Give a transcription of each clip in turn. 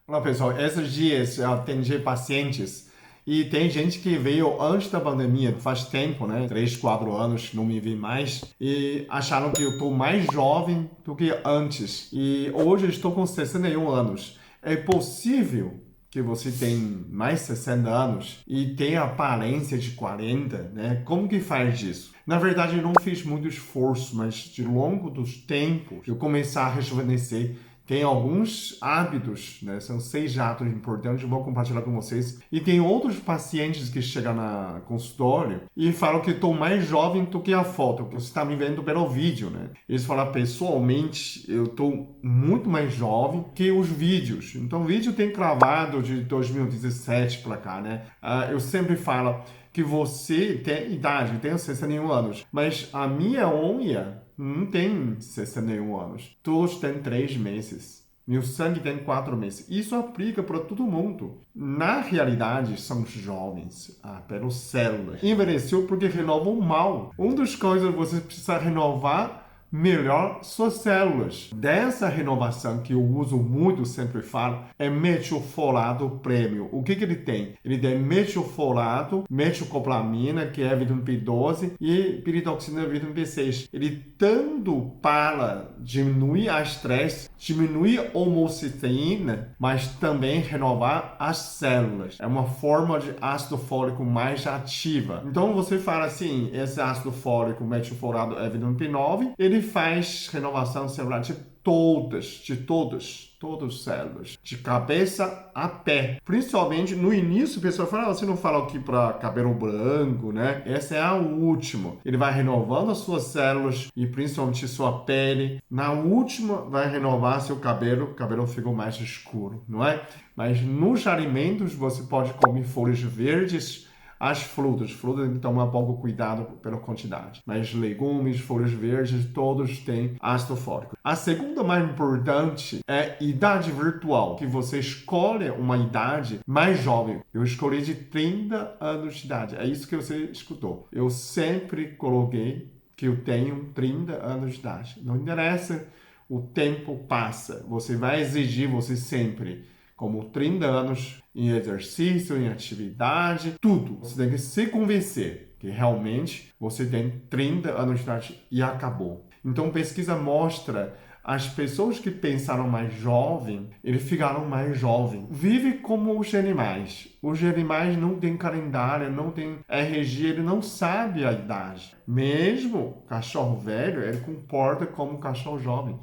Olá, pessoal. Esses dias eu atendi pacientes e tem gente que veio antes da pandemia, faz tempo, né? 3, 4 anos, não me vi mais, e acharam que eu estou mais jovem do que antes. E hoje eu estou com 61 anos. É possível que você tem mais 60 anos e tem a aparência de 40, né? Como que faz isso? Na verdade, eu não fiz muito esforço, mas de longo dos tempos eu comecei a rejuvenescer. Tem alguns hábitos, né? São 6 hábitos importantes, eu vou compartilhar com vocês. E tem outros pacientes que chegam na consultório e falam que estou mais jovem do que a foto, que você está me vendo pelo vídeo, né? Eles falam, pessoalmente, eu estou muito mais jovem que os vídeos. Então, o vídeo tem cravado de 2017 para cá, né? Eu sempre falo que você tem idade, tem 61 anos, mas a minha unha não tem 61 anos. Todos têm 3 meses. Meu sangue tem 4 meses. Isso aplica para todo mundo. Na realidade, são jovens, pelas células. Envelheceu porque renovam mal. Uma das coisas que você precisa renovar melhor suas células. Dessa renovação que eu uso muito, sempre falo, é metilfolato prêmio. O que ele tem? Ele tem metilfolato, metilcoplamina, que é vitamina B12, e piridoxina, vitamina B6. Ele tanto para diminuir a estresse, diminuir a homocisteína, mas também renovar as células. É uma forma de ácido fólico mais ativa. Então você fala assim, esse ácido fólico metilfolato é vitamina B9, ele faz renovação celular de todas as células, de cabeça a pé. Principalmente no início, o pessoal fala, você não fala aqui para cabelo branco, né? Essa é a última. Ele vai renovando as suas células e principalmente sua pele. Na última, vai renovar seu cabelo, o cabelo ficou mais escuro, não é? Mas nos alimentos, você pode comer folhas verdes, as frutas tem que tomar pouco cuidado pela quantidade. Mas legumes, folhas verdes, todos têm ácido fólico. A segunda mais importante é idade virtual, que você escolhe uma idade mais jovem. Eu escolhi de 30 anos de idade. É isso que você escutou. Eu sempre coloquei que eu tenho 30 anos de idade. Não interessa, o tempo passa. Você vai exigir você sempre como 30 anos em exercício, em atividade, tudo. Você tem que se convencer que realmente você tem 30 anos de idade e acabou. Então, pesquisa mostra as pessoas que pensaram mais jovem, eles ficaram mais jovens. Vive como os animais. Os animais não têm calendário, não têm RG, ele não sabe a idade. Mesmo cachorro velho, ele comporta como um cachorro jovem.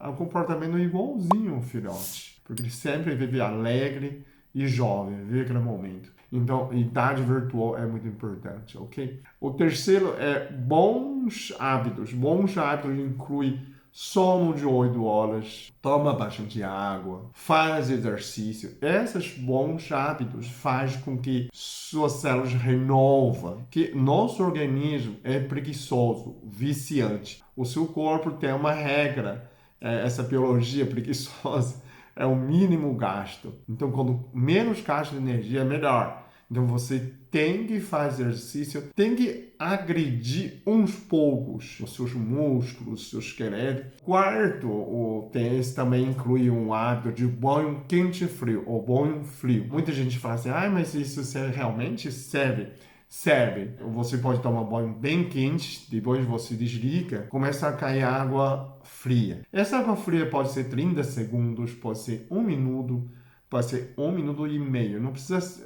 É um comportamento igualzinho ao filhote. Porque ele sempre vive alegre e jovem, vive aquele momento. Então, idade virtual é muito importante, ok? O terceiro é bons hábitos. Bons hábitos inclui sono de 8 horas, toma bastante água, faz exercício. Esses bons hábitos fazem com que suas células renovam, que nosso organismo é preguiçoso, viciante. O seu corpo tem uma regra, essa biologia preguiçosa é o mínimo gasto. Então, quando menos gasto de energia, é melhor. Então, você tem que fazer exercício, tem que agredir uns poucos os seus músculos, o seu esqueleto. Quarto, o TENS também inclui um hábito de banho quente e frio, ou banho frio. Muita gente fala assim, mas isso realmente serve? Serve. Você pode tomar banho bem quente, depois você desliga, começa a cair água fria. Essa água fria pode ser 30 segundos, pode ser 1 minuto, pode ser 1 minuto e meio. Não precisa,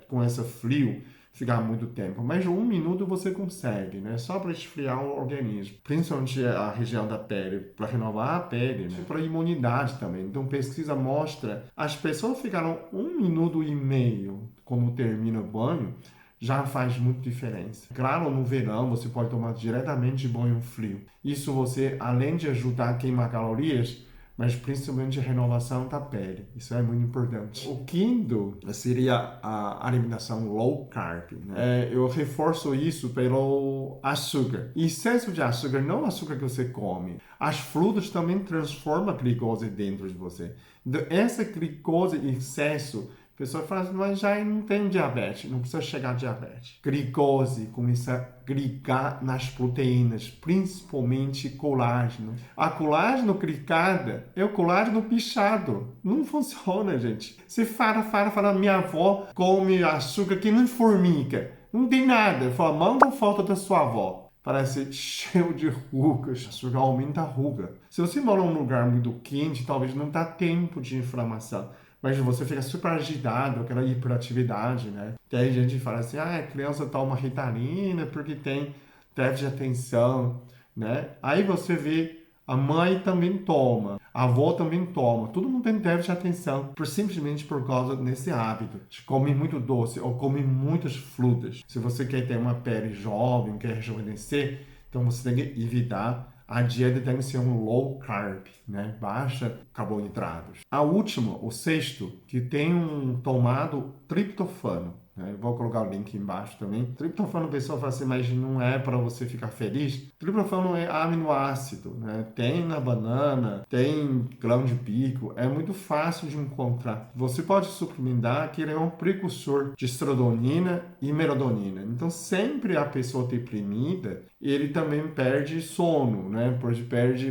com esse frio, ficar muito tempo. Mas 1 minuto você consegue, né? Só para esfriar o organismo. Principalmente a região da pele, para renovar a pele, né? Para a imunidade também. Então, pesquisa mostra, as pessoas ficaram 1 minuto e meio quando termina o banho, já faz muita diferença. Claro, no verão você pode tomar diretamente banho frio. Isso você, além de ajudar a queimar calorias, mas principalmente a renovação da pele. Isso é muito importante. O quinto seria a alimentação low carb, né? Eu reforço isso pelo açúcar. Excesso de açúcar, não o açúcar que você come. As frutas também transformam a glicose dentro de você. Então, essa glicose em excesso A pessoa fala assim, mas já não tem diabetes, não precisa chegar a diabetes. Glicose começa a glicar nas proteínas, principalmente colágeno. A colágeno glicada é o colágeno pichado. Não funciona, gente. Você fala, minha avó come açúcar que nem formiga. Não tem nada. Fala, manda foto da sua avó. Parece cheio de rugas. Açúcar aumenta a ruga. Se você mora em um lugar muito quente, talvez não dá tempo de inflamação. Mas você fica super agitado, aquela hiperatividade, né? Tem gente que fala assim, a criança toma Ritalina porque tem déficit de atenção, né? Aí você vê, a mãe também toma, a avó também toma. Todo mundo tem déficit de atenção, simplesmente por causa desse hábito de comer muito doce ou comer muitas frutas. Se você quer ter uma pele jovem, quer rejuvenescer, então você tem que evitar. A dieta tem que ser um low carb, né? Baixa carboidratos. A última, o sexto, que tem um tomado triptofano. Né? Eu vou colocar o link embaixo também. Triptofano, o pessoal fala assim, mas não é para você ficar feliz? Triptofano é aminoácido, né? Tem na banana, tem grão de bico, é muito fácil de encontrar. Você pode suplementar que ele é um precursor de serotonina e melatonina. Então, sempre a pessoa deprimida, ele também perde sono, né?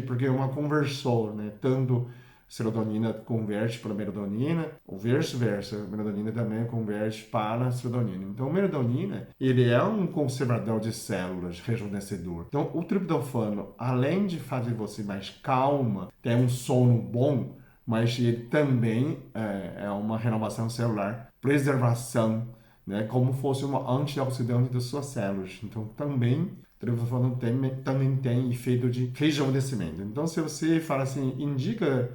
Porque é uma conversão, né? Tanto serotonina converte para melatonina, ou vice-versa, a melatonina também converte para a serotonina. Então, a melatonina, ele é um conservador de células, rejuvenescedor. Então, o triptofano, além de fazer você mais calma, ter um sono bom, mas ele também é uma renovação celular, preservação, né, como fosse uma antioxidante das suas células. Então, também triptofano também tem efeito de rejuvenescimento. Então, se você fala assim, indica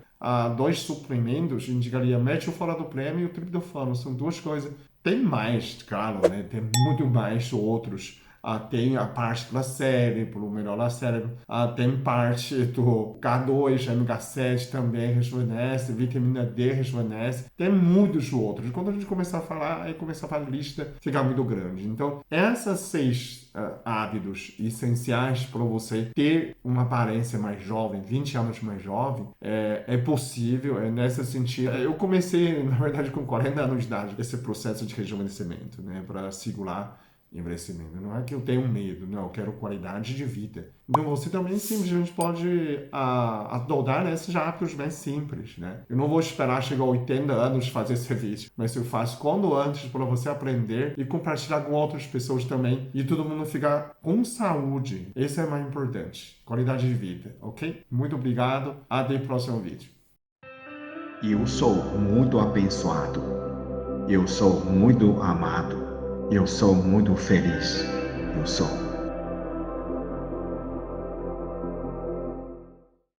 dois suplementos, indicaria médio fora do prêmio e o triptofano. São duas coisas. Tem mais, claro, né? Tem muito mais outros. Tem a parte do cérebro, melhora o cérebro. Tem parte do K2, MK7 também rejuvenesce, vitamina D rejuvenesce. Tem muitos outros. Quando a gente começar a falar, aí começar a fazer a lista, fica muito grande. Então, essas 6 hábitos essenciais para você ter uma aparência mais jovem, 20 anos mais jovem, é possível, é nesse sentido. Eu comecei, na verdade, com 40 anos de idade, esse processo de rejuvenescimento, né, para segurar envelhecimento. Não é que eu tenho medo, não, eu quero qualidade de vida. Então você também simplesmente pode adotar esses hábitos bem simples, né? Eu não vou esperar chegar a 80 anos fazer esse vídeo, mas eu faço quando antes para você aprender e compartilhar com outras pessoas também e todo mundo ficar com saúde. Esse é o mais importante, qualidade de vida, ok? Muito obrigado, até o próximo vídeo. Eu sou muito abençoado. Eu sou muito amado. Eu sou muito feliz. Eu sou.